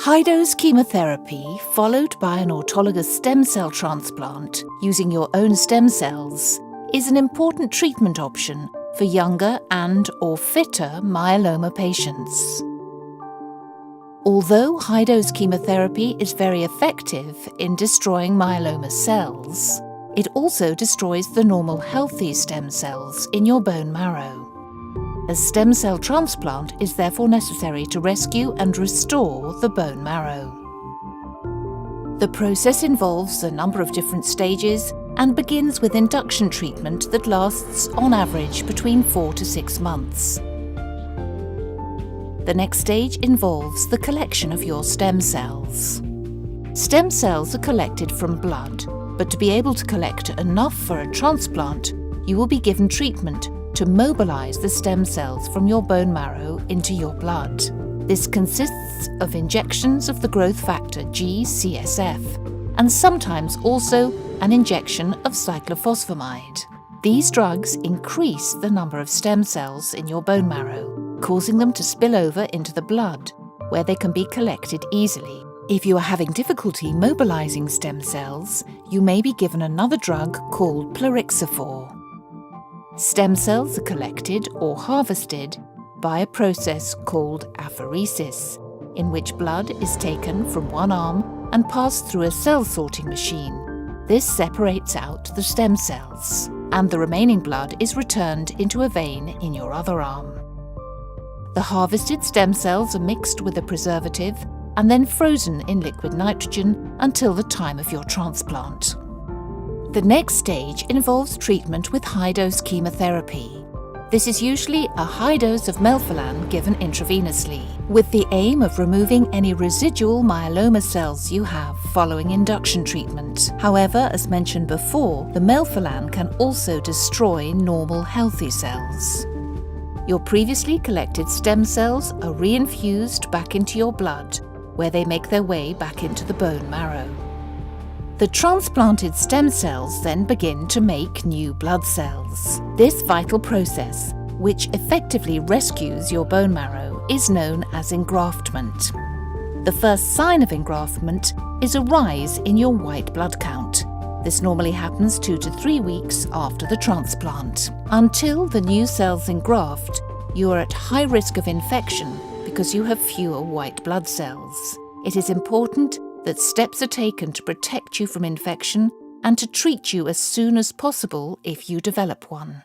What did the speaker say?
High-dose chemotherapy, followed by an autologous stem cell transplant using your own stem cells, is an important treatment option for younger and/or fitter myeloma patients. Although high-dose chemotherapy is very effective in destroying myeloma cells, it also destroys the normal healthy stem cells in your bone marrow. A stem cell transplant is therefore necessary to rescue and restore the bone marrow. The process involves a number of different stages and begins with induction treatment that lasts on average between 4 to 6 months. The next stage involves the collection of your stem cells. Stem cells are collected from blood, but to be able to collect enough for a transplant, you will be given treatment to mobilize the stem cells from your bone marrow into your blood. This consists of injections of the growth factor G-CSF and sometimes also an injection of cyclophosphamide. These drugs increase the number of stem cells in your bone marrow, causing them to spill over into the blood, where they can be collected easily. If you are having difficulty mobilizing stem cells, you may be given another drug called plerixafor. Stem cells are collected or harvested by a process called apheresis, in which blood is taken from one arm and passed through a cell sorting machine. This separates out the stem cells, and the remaining blood is returned into a vein in your other arm. The harvested stem cells are mixed with a preservative and then frozen in liquid nitrogen until the time of your transplant. The next stage involves treatment with high-dose chemotherapy. This is usually a high dose of melphalan given intravenously, with the aim of removing any residual myeloma cells you have following induction treatment. However, as mentioned before, the melphalan can also destroy normal healthy cells. Your previously collected stem cells are reinfused back into your blood, where they make their way back into the bone marrow. The transplanted stem cells then begin to make new blood cells. This vital process, which effectively rescues your bone marrow, is known as engraftment. The first sign of engraftment is a rise in your white blood count. This normally happens 2 to 3 weeks after the transplant. Until the new cells engraft, you are at high risk of infection because you have fewer white blood cells. It is important that steps are taken to protect you from infection and to treat you as soon as possible if you develop one.